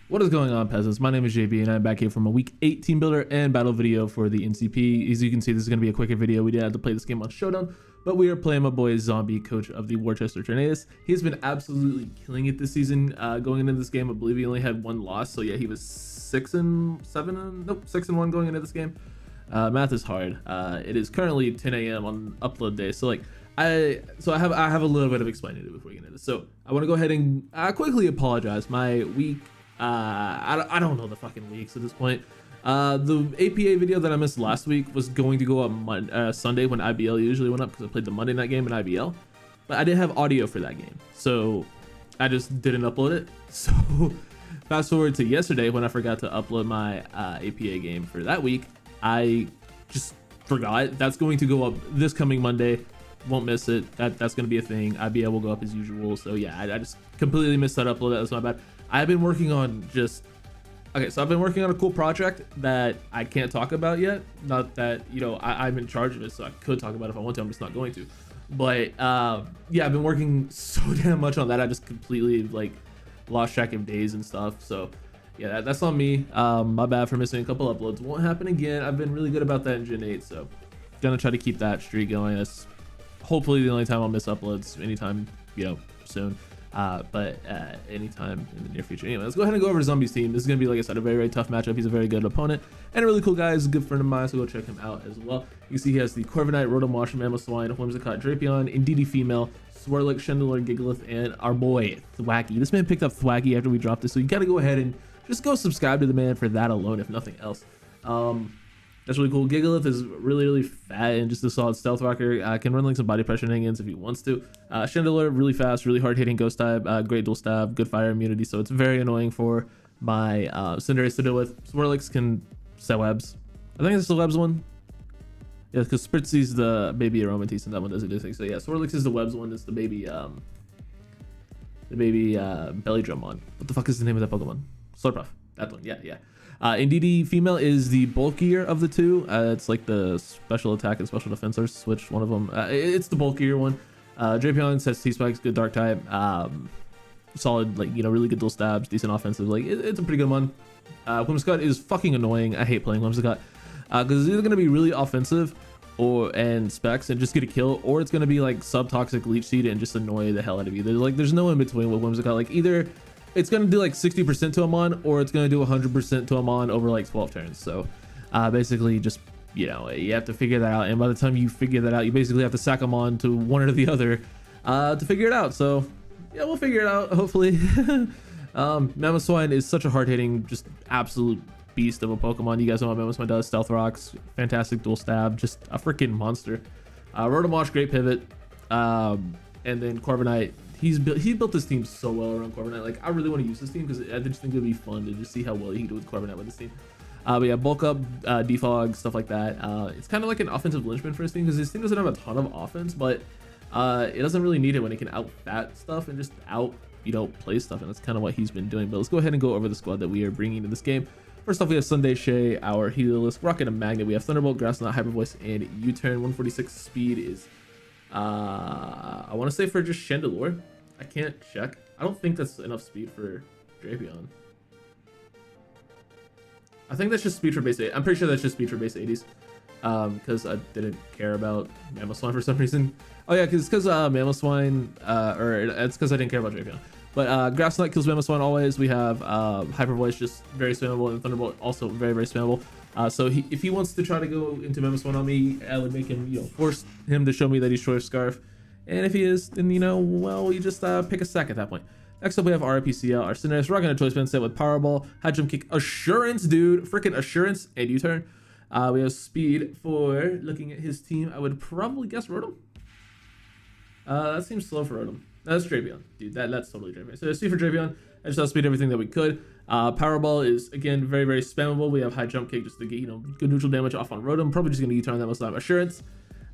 What is going on, peasants? My name is JB and I'm back here from a week 8 team builder and battle video for the NCP. As you can see, this is going to be a quicker video. We did have to play this game on Showdown, but we are playing my boy Zombie, coach of the Worcester Tornadus. He's been absolutely killing it this season. Going into this game, I believe he only had one loss. So yeah, he was 6-1 going into this game. Math is hard. It is currently 10 a.m. on upload day. So like, I have a little bit of explaining to do before we get into this. So I want to go ahead and quickly apologize. My week, I don't know the fucking weeks at this point. The APA video that I missed last week was going to go up Sunday when IBL usually went up because I played the Monday night game in IBL, but I didn't have audio for that game, so I just didn't upload it. So fast forward to yesterday when I forgot to upload my APA game for that week. I just forgot. That's going to go up this coming Monday. Won't miss it. That's going to be a thing. IBL will go up as usual. So yeah, I just completely missed that upload. That was my bad. I've been working on I've been working on a cool project that I can't talk about yet. Not that, you know, I'm in charge of it, so I could talk about it if I want to. I'm just not going to. But yeah, I've been working so damn much on that. I just completely like lost track of days and stuff. So yeah, that's on me. My bad for missing a couple uploads. Won't happen again. I've been really good about that in Gen 8, so gonna try to keep that streak going. That's hopefully the only time I'll miss uploads anytime, you know, soon. But anytime in the near future. Anyway, let's go ahead and go over to Zombie's team. This is going to be, like I said, a very, very tough matchup. He's a very good opponent and a really cool guy. He's a good friend of mine, so go check him out as well. You can see he has the Corviknight, Rotom Washroom, Mammoth Swine, Whimsicott, Drapion, Indeedee Female, Swirlix, Chandelure, Gigalith, and our boy Thwacky. This man picked up Thwacky after we dropped this, so you got to go ahead and just go subscribe to the man for that alone, if nothing else. That's really cool. Gigalith is really, really fat and just a solid stealth rocker. Can run like some body pressure hang-ins if he wants to. Chandelure, really fast, really hard hitting ghost type, great dual stab, good fire immunity, so it's very annoying for my Cinderace to deal with. Swirlix can set webs. I think it's the webs one. Yeah, because Spritzy's the baby Aromatisse and that one doesn't do things. So yeah, Swirlix is the webs one. It's the baby belly drum one. What the fuck is the name of that Pokemon? Slurpuff. That one. Yeah. Indeedee Female is the bulkier of the two. It's like the special attack and special defense are switched one of them. It's the bulkier one. Drapion says T-Spike's good dark type. Solid, like, you know, really good dual stabs, decent offensive. Like, it's a pretty good one. Whimsicott is fucking annoying. I hate playing Whimsicott because it's either going to be really offensive and specs and just get a kill, or it's going to be like sub-toxic leech seed and just annoy the hell out of you. There's no in between with Whimsicott. Like, either it's going to do like 60% to Amon, or it's going to do 100% to Amon over like 12 turns. So basically just, you know, you have to figure that out. And by the time you figure that out, you basically have to sack Amon to one or the other to figure it out. So yeah, we'll figure it out, hopefully. Mammoth Swine is such a hard-hitting, just absolute beast of a Pokemon. You guys know what Mammoth Swine does. Stealth Rocks, fantastic dual stab, just a freaking monster. Rotom Wash, great pivot. And then Corviknight. He built this team so well around Corviknight. Like, I really want to use this team because I just think it would be fun to just see how well he can do with Corviknight with this team. But yeah, bulk up, defog, stuff like that. It's kind of like an offensive linchpin for his team because his team doesn't have a ton of offense, but it doesn't really need it when it can out fat stuff and just out, you know, play stuff, and that's kind of what he's been doing. But let's go ahead and go over the squad that we are bringing to this game. First off, we have Sunday Shea, our Heliolisk, Rocket, and Magnet. We have Thunderbolt, Grass Knot, Hyper Voice, and U-Turn. 146 speed is I want to say for just Chandelure. I can't check. I don't think that's enough speed for Drapion. I think that's just speed for base 8. I'm pretty sure that's just speed for base 80s. Because I didn't care about Mammoth Swine for some reason. Oh yeah, because Mammoth Swine, or it's because I didn't care about Drapion. But Grass Knot kills Mammoth Swine always. We have Hyper Voice, just very spammable, and Thunderbolt also very, very spammable. So if he wants to try to go into Mammoth Swine on me, I would make him, you know, force him to show me that he's Choice Scarf. And if he is, then, you know, well, you just pick a sack at that point. Next up, we have RIPCL, our Cinderace, rocking a Choice Band set with Powerball, High Jump Kick, Assurance, dude, freaking Assurance, and U-Turn. We have Speed for looking at his team. I would probably guess Rotom. That seems slow for Rotom. That's Drapion, dude. That's totally Drapion. So Speed for Drapion. I just outspeed everything that we could. Powerball is, again, very, very spammable. We have High Jump Kick just to get, you know, good neutral damage off on Rotom. Probably just going to U-Turn that most time. Assurance.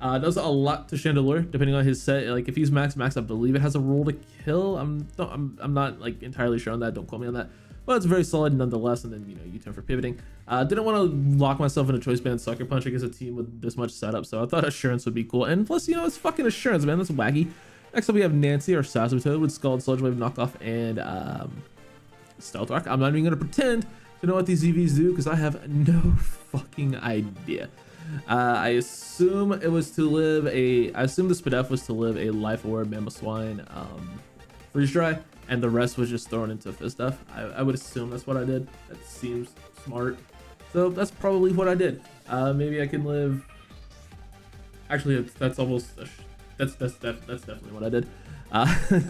Does a lot to Chandelure depending on his set. Like, if he's max, I believe it has a roll to kill. I'm not like entirely sure on that. Don't quote me on that. But it's very solid nonetheless. And then, you know, U-turn for pivoting. Didn't want to lock myself in a Choice Band Sucker Punch against a team with this much setup, so I thought Assurance would be cool. And plus, you know, it's fucking Assurance, man. That's wacky. Next up, we have Nancy, or Sasatoad, with Scald, Sludge Wave, Knockoff, and Stealth Rock. I'm not even gonna pretend to know what these EVs do because I have no fucking idea. I assume it was to live I assume the Spadef was to live a Life Orb, Mamoswine, Freeze Dry, and the rest was just thrown into Fizdef. I would assume that's what I did. That seems smart. So that's probably what I did. Maybe I can live. Actually, that's almost that's definitely what I did.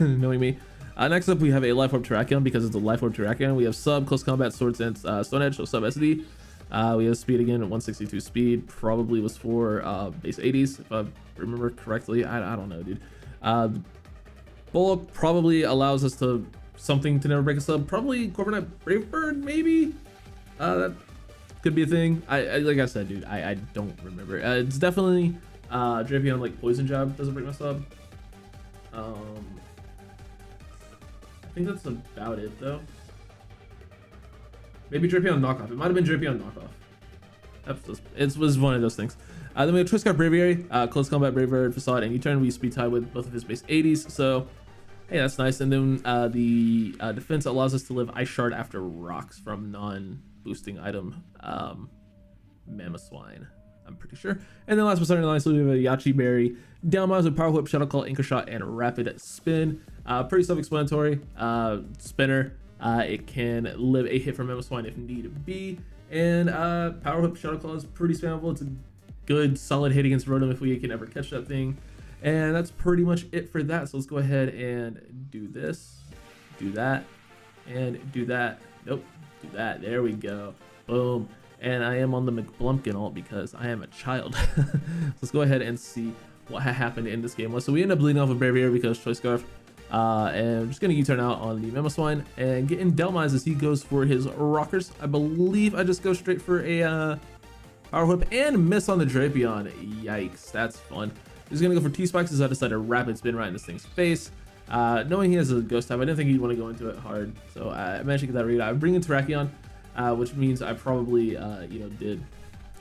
Knowing me. Next up, we have a Life Orb Terrakion because it's a Life Orb Terrakion. We have Sub, Close Combat, Sword Sense, Stone Edge, so Sub SD. We have Speed again at 162 speed. Probably was for base 80s, if I remember correctly. I don't know, dude. Bullock probably allows us to something to never break a sub. Probably Corviknight Bravebird, maybe. That could be a thing. I like I said, dude. I don't remember. It's definitely Drapion like Poison Jab doesn't break my sub. I think that's about it though. Maybe Drapion Knockoff. It might have been Drapion Knockoff. It was one of those things. Then we have Twiscott Braviary, Close Combat Bravebird, Facade, and U-Turn. We speed tie with both of his base 80s, so hey, that's nice. And then the defense allows us to live Ice Shard after rocks from non-boosting item Mamoswine, I'm pretty sure. And then last but certainly not least, we have a Yachi Berry, Downmiles with Power Whip, Shadow Call, Anchor Shot, and Rapid Spin. Pretty self-explanatory. Spinner. It can live a hit from Mamoswine if need be. And Power Whip, Shadow Claw is pretty spammable. It's a good solid hit against Rotom if we can ever catch that thing. And that's pretty much it for that. So let's go ahead and do this, do that, and do that. Nope, do that. There we go. Boom. And I am on the McBlumpkin ult because I am a child. So let's go ahead and see what happened in this game. So we end up bleeding off of Braviary because Choice Scarf. And I'm just gonna U-turn out on the Mamoswine and get in Delmise as he goes for his Rockers. I believe I just go straight for a Power Whip and miss on the Drapion. Yikes, that's fun. He's gonna go for T-Spikes as I decided to Rapid Spin right in this thing's face. Knowing he has a Ghost type, I didn't think he'd want to go into it hard, so I managed to get that read. I bring in Terrakion, which means I probably did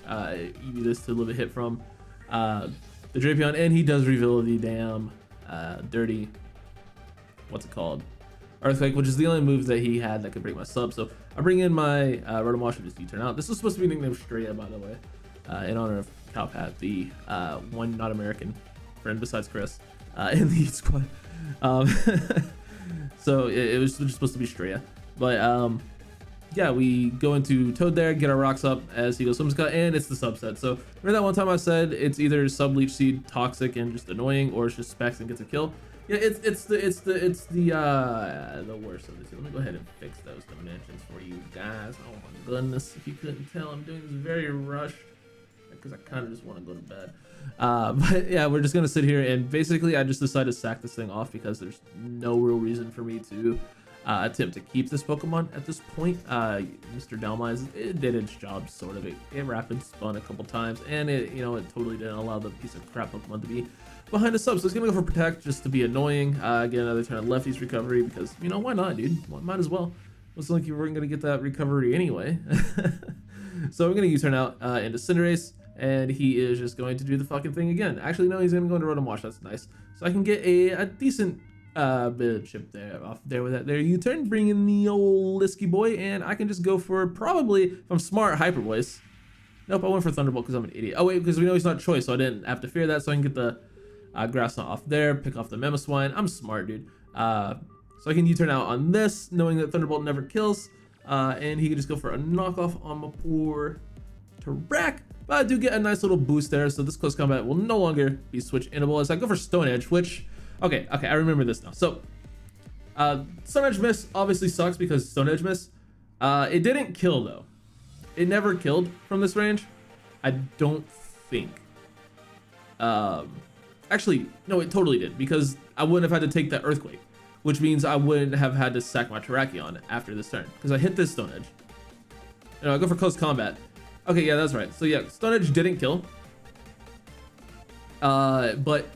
EV this to live a hit from the Drapion, and he does reveal the damn dirty, what's it called, Earthquake, which is the only move that he had that could break my sub. So I bring in my Rotom Wash and just U-turn out. This is supposed to be nicknamed Straya, by the way, in honor of Cowpat, the one not American friend besides Chris in the squad. So it was just supposed to be Straya, but yeah, we go into Toad there, get our rocks up as he goes Whimsicott, and it's the subset. So remember that one time I said it's either Sub Leech Seed, Toxic and just annoying, or it's just Specs and gets a kill. Yeah, it's the worst of the two. Let me go ahead and fix those dimensions for you guys. Oh my goodness, if you couldn't tell, I'm doing this very rushed because I kind of just want to go to bed. But yeah, we're just gonna sit here and basically I just decided to sack this thing off because there's no real reason for me to attempt to keep this Pokemon at this point. Mr. Delmise, it did its job sort of. It Rapid Spun a couple times, and it totally didn't allow the piece of crap Pokemon to be behind the sub. So it's gonna go for Protect just to be annoying. Get another turn of Lefty's Recovery because why not, dude? Might as well. Looks like you weren't gonna get that recovery anyway. So I'm gonna U-turn out into Cinderace, and he is just going to do the fucking thing again. Actually, no, he's gonna go into Rotom Wash. That's nice. So I can get a decent bit of chip there off there with that there U-turn, bring in the old Lisky boy, and I can just go for probably, if I'm smart, Hyper Voice. Nope, I went for Thunderbolt because I'm an idiot. Oh wait, because we know he's not Choice, so I didn't have to fear that. So I can get the Grass Knot off there, pick off the Mamoswine. I'm smart, dude. So I can U-turn out on this, knowing that Thunderbolt never kills, and he can just go for a knockoff on my poor Terrak. But I do get a nice little boost there, so this Close Combat will no longer be switch inable as I go for Stone Edge, which, okay, I remember this now. So, Stone Edge miss obviously sucks because Stone Edge miss. It didn't kill though. It never killed from this range, I don't think. Actually, no, it totally did because I wouldn't have had to take that Earthquake, which means I wouldn't have had to sack my Terrakion after this turn because I hit this Stone Edge. I go for Close Combat. Okay, yeah, that's right. So yeah, Stone Edge didn't kill. But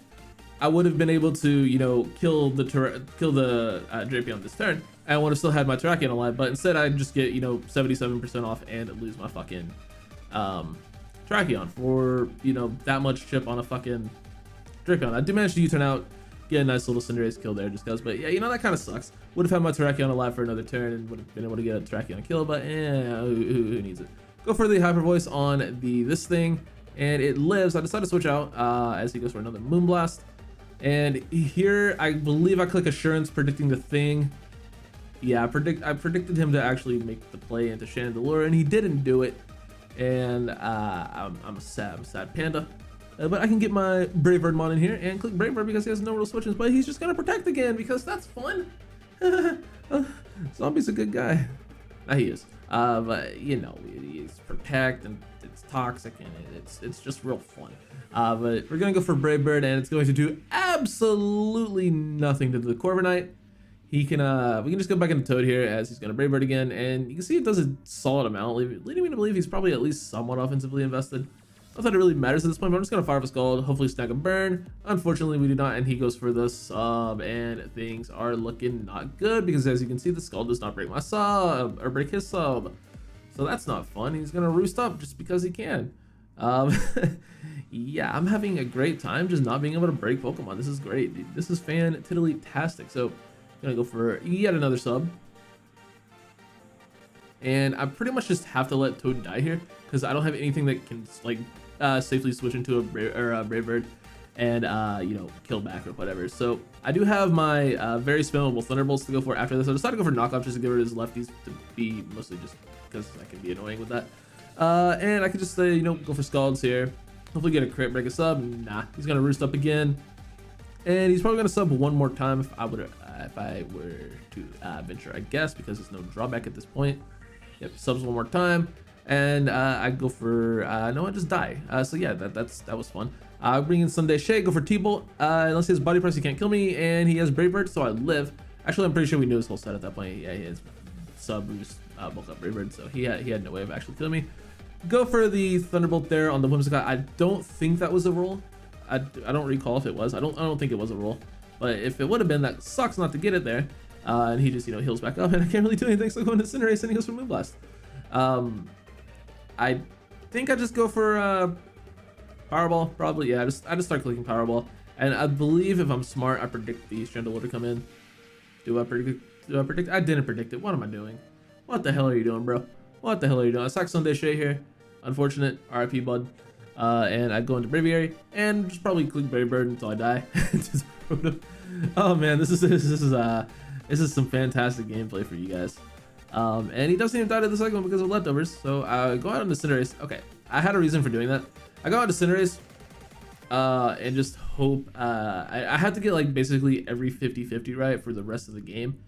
I would have been able to, kill the Drapion this turn. And I would have still had my Terrakion alive, but instead I just get, 77% off and lose my fucking Terrakion for, that much chip on a fucking Drapion. I do manage to U-turn out, get a nice little Cinderace kill there just because. But yeah, you know, that kind of sucks. Would have had my Terrakion alive for another turn and would have been able to get a Terrakion kill, but who needs it? Go for the Hyper Voice on this thing, and it lives. I decided to switch out as he goes for another Moonblast. And here, I believe I click Assurance, predicting the thing. Yeah, I predicted him to actually make the play into Chandelure, and he didn't do it. And I'm a sad panda. But I can get my Brave Bird Mon in here and click Brave Bird because he has no real switches, but he's just gonna protect again because that's fun. Zombie's a good guy. He is. But you know, he's protect and it's toxic and it's just real fun. But we're gonna go for Brave Bird and it's going to do absolutely nothing to the Corviknight. He can we can just go back into Toad here as he's gonna Brave Bird again, and you can see it does a solid amount, leading me to believe he's probably at least somewhat offensively invested. Not that it really matters at this point, but I'm just gonna fire up a Scald, hopefully snag a burn. Unfortunately, we do not, and he goes for the sub, and things are looking not good because as you can see, the Scald does not break my sub or break his sub, so that's not fun. He's gonna roost up just because he can. Yeah, I'm having a great time just not being able to break Pokemon. This is great, dude. This is fan-tiddly-tastic. So I'm gonna go for yet another sub. And I pretty much just have to let Toad die here because I don't have anything that can like safely switch into a Brave Bird and you know, kill back or whatever. So I do have my very spammable Thunderbolts to go for after this. I decided to go for Knockoff just to get rid of his lefties to be mostly just because I can be annoying with that. And I could just you know, go for Scalds here. Hopefully get a crit, break a sub. Nah, he's gonna roost up again, and he's probably gonna sub one more time if I were to venture, I guess, because there's no drawback at this point. Yep, subs one more time, and I go for no, I just die. So yeah, that was fun. Bring in Sunday Shade, go for T-Bolt. Unless he has Body Press, he can't kill me, and he has Brave Bird, so I live. Actually, I'm pretty sure we knew his whole set at that point. Yeah, he has sub, we just bulk up Brave Bird, so he had no way of actually killing me. Go for the Thunderbolt there on the Whimsicott. I don't think that was a roll. I don't recall if it was. I don't think it was a roll. But if it would have been, that sucks not to get it there. And he just, you know, heals back up, and I can't really do anything, so I go into Cinderace, and he goes for Moonblast. I think I just go for Powerball, probably. Yeah, I just start clicking Powerball, and I believe if I'm smart, I predict the Chandelure to come in. Do I predict? I didn't predict it. What am I doing? What the hell are you doing, bro? What the hell are you doing? I sack Sunday Shea here. Unfortunate. RIP, bud. And I go into Braviary and just probably click Brave Bird until I die. Oh man, this is some fantastic gameplay for you guys. And he doesn't even die to the second one because of leftovers. So I go out into Cinderace. Okay, I had a reason for doing that. I go out to Cinderace and just hope. I had to get like basically every 50-50 right for the rest of the game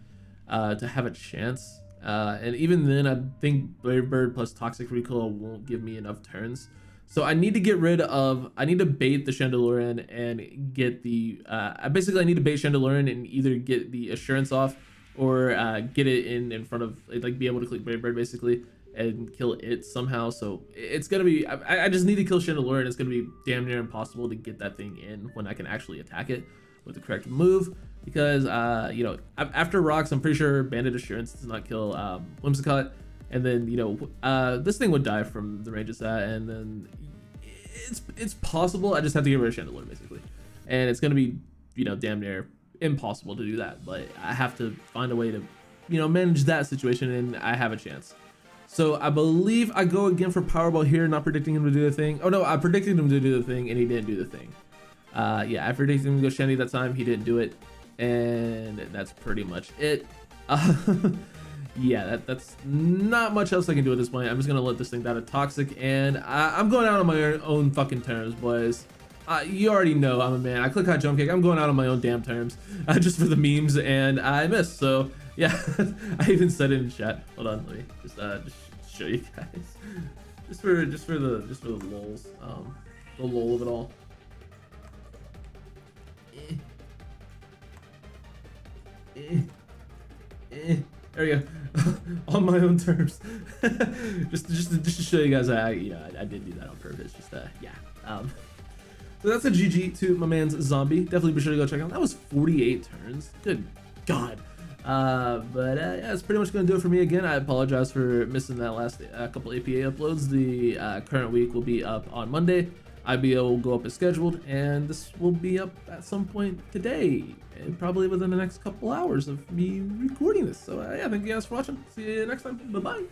to have a chance. And even then, I think Brave Bird plus Toxic Recoil won't give me enough turns. So I need to get rid of, I need to bait the Chandelure in and get the, I need to bait Chandelure in and either get the Assurance off or get it in front of, like be able to click Brave Bird basically and kill it somehow. So it's going to be, I just need to kill Chandelure and it's going to be damn near impossible to get that thing in when I can actually attack it with the correct move. Because, you know, after Rocks, I'm pretty sure Bandit Assurance does not kill Whimsicott. And then, you know, this thing would die from the range it's at. And then it's possible. I just have to get rid of Chandelure, basically. And it's going to be, you know, damn near impossible to do that. But I have to find a way to, you know, manage that situation. And I have a chance. So I believe I go again for Powerball here, not predicting him to do the thing. Oh, no, I predicted him to do the thing, and he didn't do the thing. Yeah, I predicted him to go Shandy that time. He didn't do it. And that's pretty much it. Yeah, that's not much else I can do at this point. I'm just gonna let this thing die to Toxic, and I'm going out on my own fucking terms, boys. You already know I'm a man. I click high jump kick. I'm going out on my own damn terms, just for the memes, and I missed. So yeah, I even said it in chat. Hold on, let me just show you guys, just for the lols, the lol of it all. There we go. On my own terms. just to show you guys, I did do that on purpose. Just yeah. So that's a GG to my man's Zombie. Definitely be sure to go check out. That was 48 turns. Good God. But yeah, that's pretty much gonna do it for me again. I apologize for missing that last couple APA uploads. The current week will be up on Monday. IBO will go up as scheduled, and this will be up at some point today, and probably within the next couple hours of me recording this. So yeah, thank you guys for watching. See you next time. Bye bye.